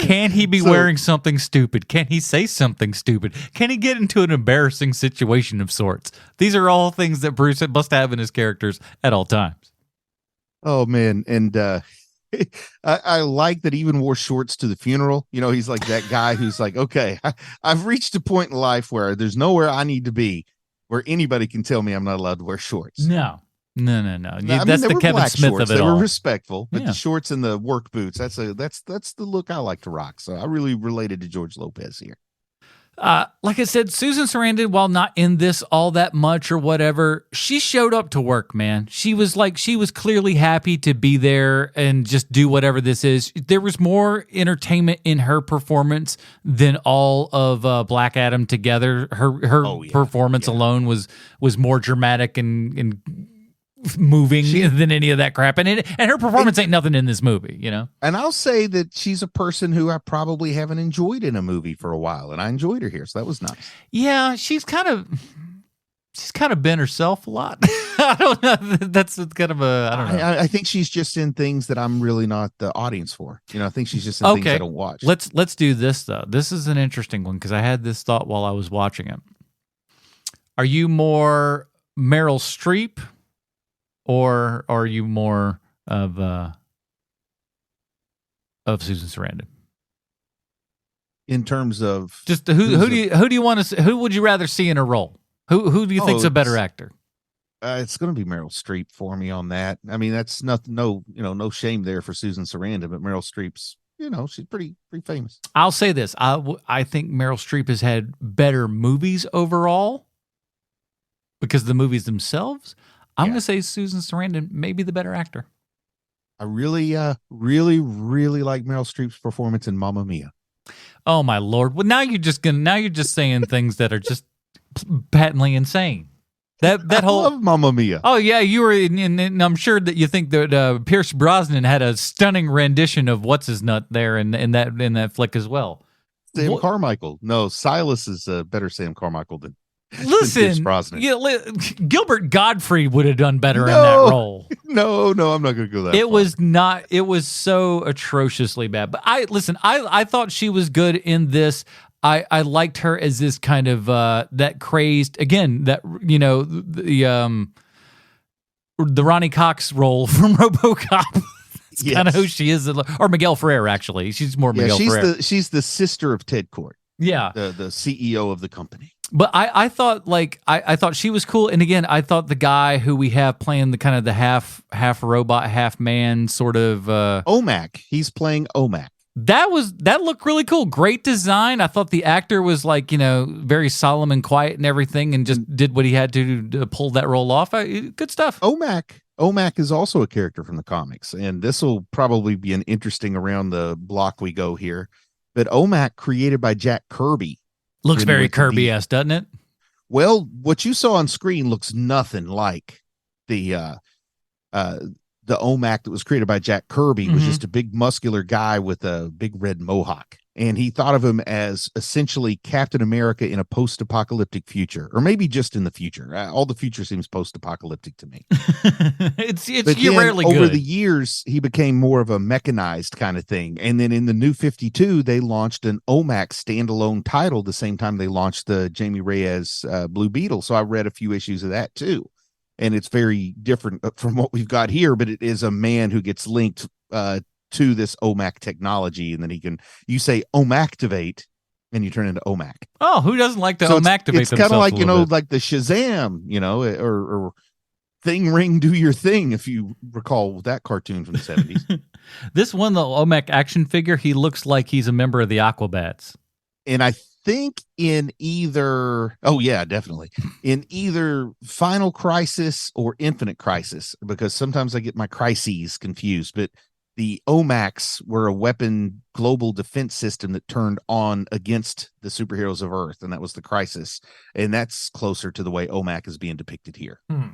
Can he be wearing something stupid? Can he say something stupid? Can he get into an embarrassing situation of sorts? These are all things that Bruce must have in his characters at all times. Oh man, and I like that he even wore shorts to the funeral. He's like that guy who's like, okay, I've reached a point in life where there's nowhere I need to be where anybody can tell me I'm not allowed to wear shorts. No. That's the Kevin Smith shorts. of it all. They all. were respectful, but the shorts and the work boots, that's the look I like to rock. So I really related to George Lopez here. Like I said, Susan Sarandon, while not in this all that much or whatever, she showed up to work, man. She was clearly happy to be there and just do whatever this is. There was more entertainment in her performance than all of Black Adam together. Her performance alone was more dramatic and moving than any of that crap, and her performance ain't nothing in this movie, And I'll say that she's a person who I probably haven't enjoyed in a movie for a while, and I enjoyed her here, so that was nice. Yeah, she's kind of been herself a lot. I don't know. That's kind of a I don't know. I think she's just in things that I'm really not the audience for. I think she's just in things I don't watch. Let's do this though. This is an interesting one because I had this thought while I was watching it. Are you more Meryl Streep? Or are you more of Susan Sarandon? In terms of just who do you want to who would you rather see in a role? Who do you think's a better actor? It's going to be Meryl Streep for me on that. I mean, that's nothing, no shame there for Susan Sarandon, but Meryl Streep's, she's pretty famous. I'll say this. I think Meryl Streep has had better movies overall because the movies themselves. I'm going to say Susan Sarandon may be the better actor. I really, really like Meryl Streep's performance in Mamma Mia. Oh my Lord! Well, now you're just saying things that are just patently insane. That whole love Mamma Mia. Oh yeah, you were, and I'm sure that you think that Pierce Brosnan had a stunning rendition of what's his nut there in that flick as well. Sam Carmichael. No, Silas is a better Sam Carmichael than. Listen, Gilbert Gottfried would have done better in that role. No, I'm not going to go that far. It was so atrociously bad. But I thought she was good in this. I liked her as this kind of that crazed, again, that the Ronnie Cox role from RoboCop. It's kind of who she is, or Miguel Ferrer, actually. She's more Miguel Ferrer. She's the sister of Ted Kord. Yeah, the CEO of the company. But I thought I thought she was cool, and again, I thought the guy who we have playing the kind of the half robot, half man sort of Omac. He's playing Omac. That looked really cool. Great design. I thought the actor was very solemn and quiet and everything, and just did what he had to pull that role off. Good stuff. Omac is also a character from the comics, and this will probably be an interesting around the block we go here. But Omac, created by Jack Kirby. Looks very Kirby-esque, doesn't it? Well, what you saw on screen looks nothing like the Omac that was created by Jack Kirby. Was just a big muscular guy with a big red mohawk. And he thought of him as essentially Captain America in a post-apocalyptic future, or maybe just in the future. All the future seems post-apocalyptic to me. You're rarely good. Over the years, he became more of a mechanized kind of thing. And then in the New 52, they launched an OMAC standalone title the same time they launched the Jamie Reyes Blue Beetle. So I read a few issues of that too. And it's very different from what we've got here, but it is a man who gets linked to this OMAC technology, and then you say OMActivate, and you turn into OMAC. Oh, who doesn't like to OMActivate? It's kind of like like the Shazam, or Thing Ring, do your thing, if you recall that cartoon from the 70s. This one, the OMAC action figure, he looks like he's a member of the Aquabats. And I think in either Final Crisis or Infinite Crisis, because sometimes I get my crises confused, but the OMACs were a weapon global defense system that turned on against the superheroes of Earth, and that was the Crisis. And that's closer to the way OMAC is being depicted here. So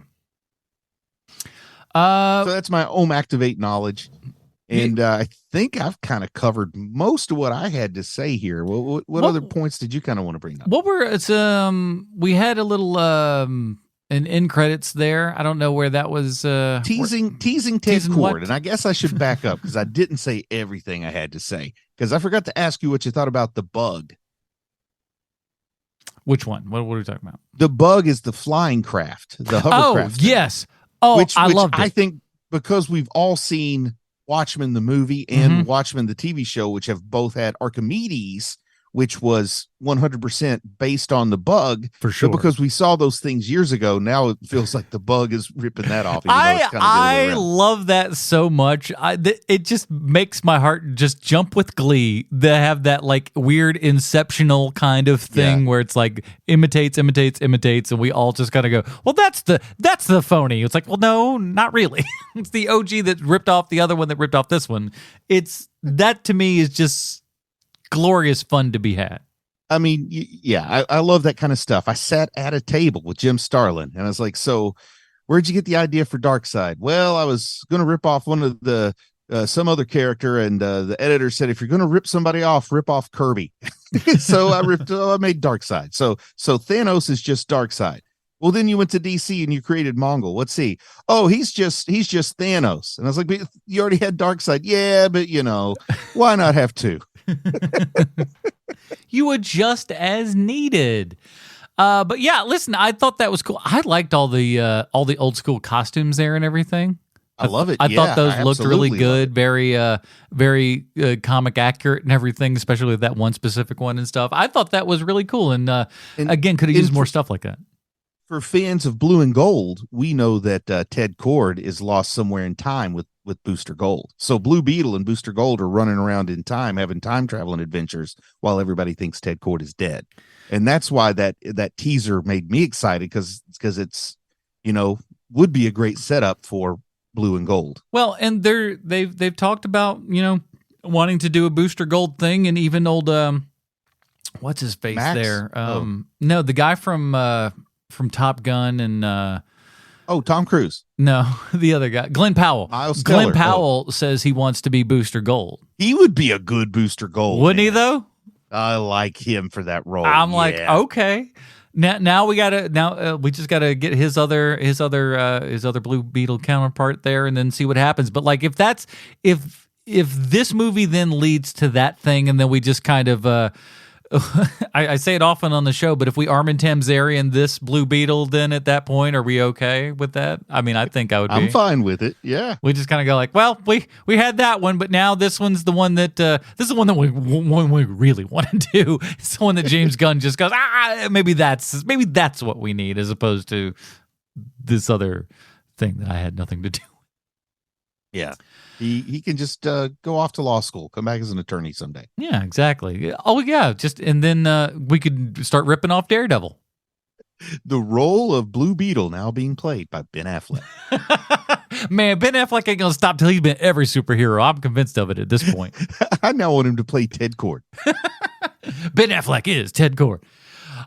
that's my OMActivate knowledge. And I think I've kind of covered most of what I had to say here. What other points did you kind of want to bring up? We had a little an end credits there. I don't know where that was. Teasing Ted Kord. And I guess I should back up because I didn't say everything I had to say, because I forgot to ask you what you thought about the Bug. Which one? What are we talking about? The Bug is the flying craft, the hovercraft. Oh, yes. Oh, I loved it. I think because we've all seen Watchmen the movie and Watchmen the TV show, which have both had Archimedes, which was 100% based on the Bug. For sure. But because we saw those things years ago, now it feels like the Bug is ripping that off. I love that so much. It just makes my heart just jump with glee. They have that like weird inceptional kind of thing where it's like imitates, and we all just kind of go, well, that's the phony. It's like, well, no, not really. It's the OG that ripped off the other one that ripped off this one. That to me is just glorious fun to be had. I mean, I love that kind of stuff. I sat at a table with Jim Starlin, and I was like, so where'd you get the idea for Darkseid? Well, I was going to rip off one of the some other character, and the editor said, if you're going to rip somebody off, rip off Kirby. So I made Darkseid. So Thanos is just Darkseid. Well, then you went to DC and you created Mongol. What's he? Oh, he's just Thanos. And I was like, but you already had Darkseid. Yeah, but why not have two? You adjust as needed. But yeah, listen, I thought that was cool. I liked all the old school costumes there and everything. I love it. I thought those looked really good, very comic accurate and everything, especially that one specific one and stuff. I thought that was really cool, and again, could have used more stuff like that. for fans of Blue and Gold, we know that Ted Kord is lost somewhere in time with Booster Gold. So Blue Beetle and Booster Gold are running around in time, having time traveling adventures while everybody thinks Ted Kord is dead. And that's why that teaser made me excited, because it's, would be a great setup for Blue and Gold. Well, and they've talked about, wanting to do a Booster Gold thing, and even old what's his face Max? there? No, the guy from Top Gun and Tom Cruise. No, the other guy, Glenn Powell. Miles Teller. Glenn Powell says he wants to be Booster Gold. He would be a good Booster Gold. Wouldn't he though? I like him for that role. I'm like, okay. Now we just gotta get his other Blue Beetle counterpart there, and then see what happens. But like, if this movie then leads to that thing, and then we just kind of I say it often on the show, but if we Armin Tamzarian this Blue Beetle, then at that point, are we okay with that? I mean, I think I would be. I'm fine with it. Yeah. We just kind of go like, well, we had that one, but now this one's the one that this is the one that we really want to do. It's the one that James Gunn just goes, maybe that's what we need, as opposed to this other thing that I had nothing to do with. Yeah. He can just go off to law school, come back as an attorney someday. Yeah, exactly. Oh, yeah. And then we could start ripping off Daredevil. The role of Blue Beetle now being played by Ben Affleck. Man, Ben Affleck ain't going to stop till he's been every superhero. I'm convinced of it at this point. I now want him to play Ted Kord. Ben Affleck is Ted Kord.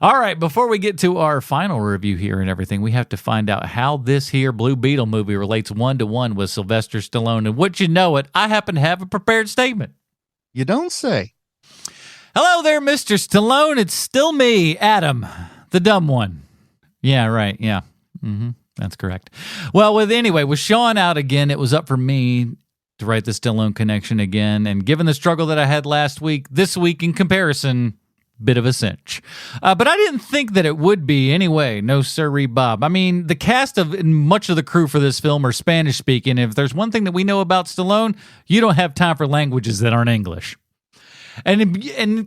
All right, before we get to our final review here and everything, we have to find out how this here Blue Beetle movie relates one-to-one with Sylvester Stallone. And what you know it, I happen to have a prepared statement. You don't say. Hello there, Mr. Stallone. It's still me, Adam, the dumb one. Yeah, right. Yeah. That's correct. Well, with Sean out again, it was up for me to write the Stallone connection again. And given the struggle that I had last week, this week in comparison, bit of a cinch. But I didn't think that it would be anyway. No sirree, Bob. I mean, the cast of much of the crew for this film are Spanish speaking. If there's one thing that we know about Stallone, you don't have time for languages that aren't English. And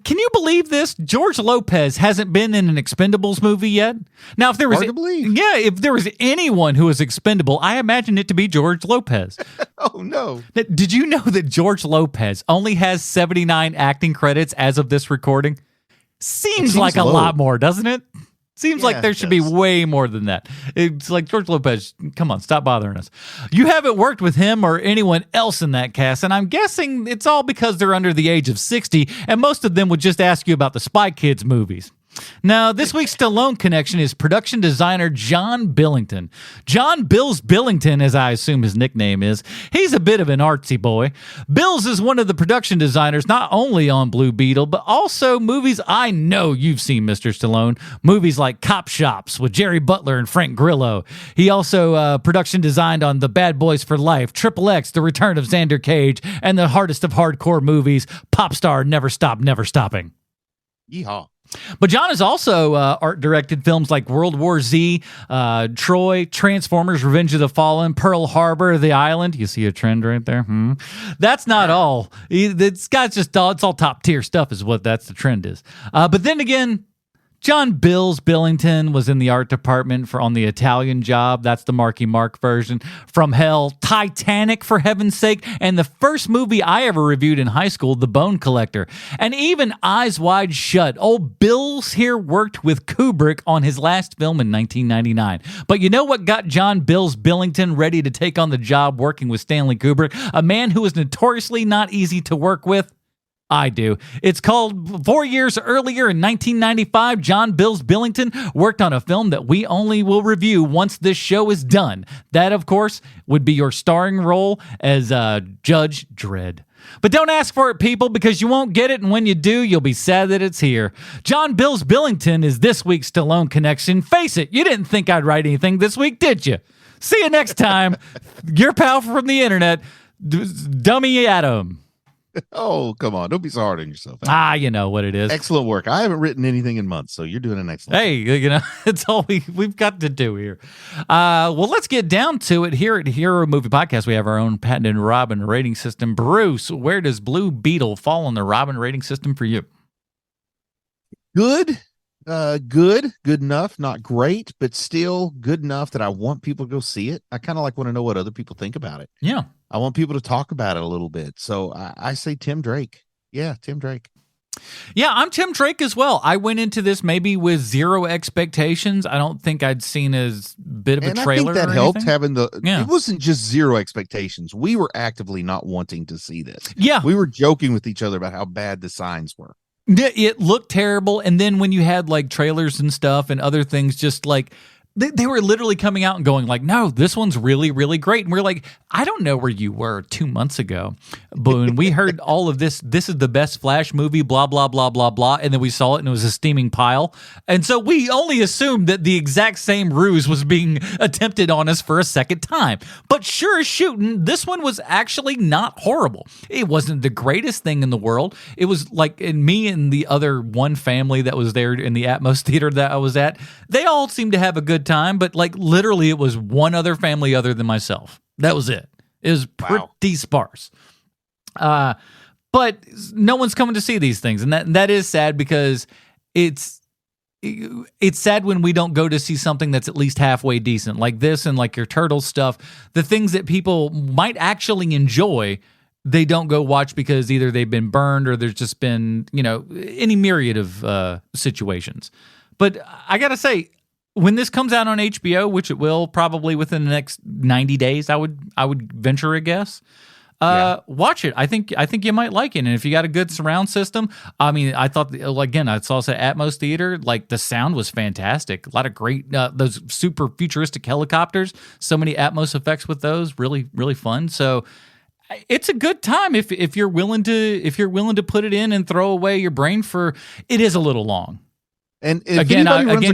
can you believe this? George Lopez hasn't been in an Expendables movie yet. Now, if there was, if there was anyone who was expendable, I imagine it to be George Lopez. Oh no! Did you know that George Lopez only has 79 acting credits as of this recording? Seems like low. A lot more, doesn't it? Seems like there should be way more than that. It's like, George Lopez, come on, stop bothering us. You haven't worked with him or anyone else in that cast, and I'm guessing it's all because they're under the age of 60, and most of them would just ask you about the Spy Kids movies. Now, this week's Stallone connection is production designer John Billington. John Bills Billington, as I assume his nickname is, he's a bit of an artsy boy. Bills is one of the production designers not only on Blue Beetle, but also movies I know you've seen, Mr. Stallone. Movies like Cop Shops with Jerry Butler and Frank Grillo. He also production designed on The Bad Boys for Life, Triple X, The Return of Xander Cage, and the hardest of hardcore movies, Popstar, Never Stop, Never Stopping. Yeehaw. But John has also art-directed films like World War Z, Troy, Transformers, Revenge of the Fallen, Pearl Harbor, The Island. You see a trend right there? That's not all. It's all top-tier stuff is what that's the trend is. But then again, John Bills Billington was in the art department on The Italian Job. That's the Marky Mark version. From Hell, Titanic, for heaven's sake, and the first movie I ever reviewed in high school, The Bone Collector. And even Eyes Wide Shut. Old Bills here worked with Kubrick on his last film in 1999. But you know what got John Bills Billington ready to take on the job working with Stanley Kubrick? A man who was notoriously not easy to work with? I do. It's called 4 years earlier in 1995, John Bills Billington worked on a film that we only will review once this show is done. That, of course, would be your starring role as Judge Dredd. But don't ask for it, people, because you won't get it, and when you do, you'll be sad that it's here. John Bills Billington is this week's Stallone connection. Face it, you didn't think I'd write anything this week, did you? See you next time. Your pal from the internet, Dummy Adam. Oh, come on. Don't be so hard on yourself. Adam. You know what it is. Excellent work. I haven't written anything in months, so you're doing an excellent job. It's all we've got to do here. Well, let's get down to it. Here at Hero Movie Podcast, we have our own patented Robin rating system. Bruce, where does Blue Beetle fall on the Robin rating system for you? Good, Good enough, not great, but still good enough that I want people to go see it. I kind of want to know what other people think about it. Yeah. I want people to talk about it a little bit. So I say Tim Drake. Yeah, Tim Drake. Yeah, I'm Tim Drake as well. I went into this maybe with zero expectations. I don't think I'd seen as bit of a trailer. I think that helped having it wasn't just zero expectations. We were actively not wanting to see this. Yeah. We were joking with each other about how bad the signs were. It looked terrible. And then when you had like trailers and stuff and other things, just like they were literally coming out and going like, no, this one's really, really great. And we're like, I don't know where you were 2 months ago, but when we heard all of this, this is the best Flash movie, blah, blah, blah, blah, blah. And then we saw it and it was a steaming pile. And so we only assumed that the exact same ruse was being attempted on us for a second time. But sure as shooting, this one was actually not horrible. It wasn't the greatest thing in the world. It was like, and me and the other one family that was there in the Atmos theater that I was at, they all seemed to have a good time, but like literally it was one other family other than myself. That was it. It was pretty sparse. But no one's coming to see these things, and that is sad because it's sad when we don't go to see something that's at least halfway decent, like this and like your Turtle stuff. The things that people might actually enjoy, they don't go watch because either they've been burned or there's just been, any myriad of situations. But I gotta say, when this comes out on HBO, which it will probably within the next 90 days, I would venture a guess. Watch it. I think you might like it. And if you got a good surround system, I mean, I thought, again, I saw us at Atmos Theater, like the sound was fantastic. A lot of great, those super futuristic helicopters, so many Atmos effects with those, really, really fun. So it's a good time if you're willing to put it in and throw away your brain for, it is a little long. And if again,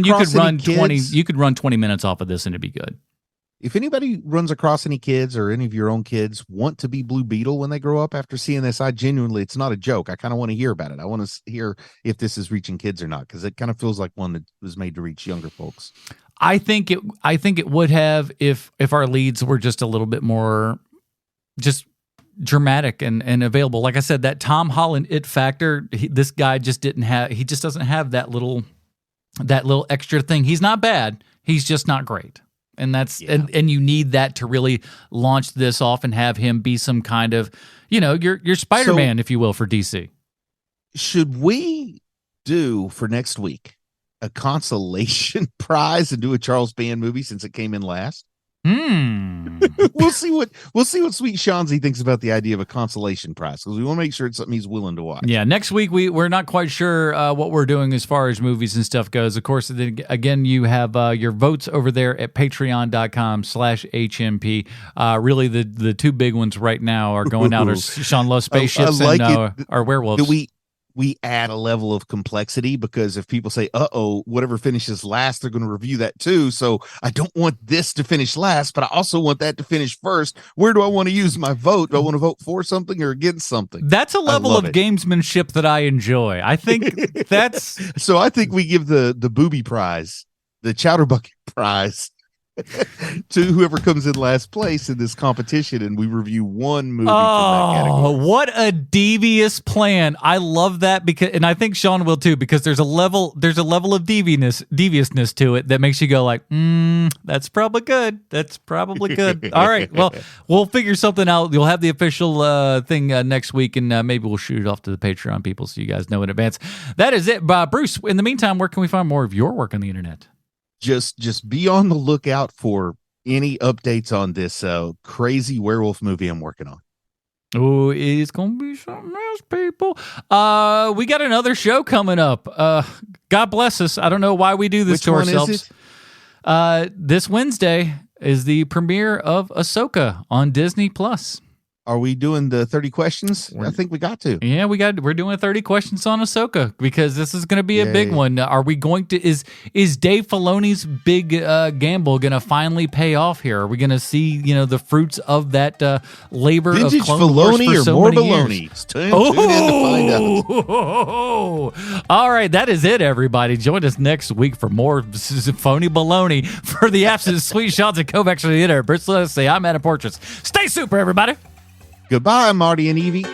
you could run kids, 20. You could run 20 minutes off of this, and it'd be good. If anybody runs across any kids or any of your own kids want to be Blue Beetle when they grow up after seeing this, I genuinely, it's not a joke. I kind of want to hear about it. I want to hear if this is reaching kids or not, because it kind of feels like one that was made to reach younger folks. I think it would have if our leads were just a little bit more just dramatic and available. Like I said, that Tom Holland it factor, this guy just didn't have. He just doesn't have that little extra thing. He's not bad. He's just not great. And that's and you need that to really launch this off and have him be some kind of, your Spider-Man, if you will, for DC. Should we do for next week a consolation prize and do a Charles Band movie since it came in last? We'll see what Sweet Shanzi thinks about the idea of a consolation prize, because we want to make sure it's something he's willing to watch. Yeah, next week we're not quite sure what we're doing as far as movies and stuff goes. Of course, again, you have your votes over there at patreon.com/HMP. Really, the two big ones right now are going out are Sean Lowe's spaceships and our werewolves. We add a level of complexity, because if people say, whatever finishes last, they're going to review that too. So I don't want this to finish last, but I also want that to finish first. Where do I want to use my vote? Do I want to vote for something or against something? That's a level of gamesmanship that I enjoy. I think that's... So I think we give the booby prize, the chowder bucket prize, to whoever comes in last place in this competition, and we review one movie from that category. What a devious plan. I love that, because, and I think Sean will too, because there's a level of deviousness to it that makes you go like, that's probably good. That's probably good. All right. Well, we'll figure something out. You'll have the official thing next week, and maybe we'll shoot it off to the Patreon people so you guys know in advance. That is it. Bruce, in the meantime, where can we find more of your work on the internet? Just be on the lookout for any updates on this crazy werewolf movie I'm working on. Oh, it's gonna be something else, people. We got another show coming up. God bless us. I don't know why we do this to ourselves. This Wednesday is the premiere of Ahsoka on Disney Plus. Are we doing the 30 questions? I think we got to. Yeah, we're doing 30 questions on Ahsoka, because this is going to be a big one. Are we going to is Dave Filoni's big gamble going to finally pay off here? Are we going to see, the fruits of that labor Vintage of Clone Wars for so more many baloney? years? Tune in to find out. All right, that is it, everybody. Join us next week for more phony baloney. For the absent Sweet Shots and Kovacs for the editor, Bruce, let's say I'm Adam Portraits. Stay super, everybody. Goodbye, Marty and Evie.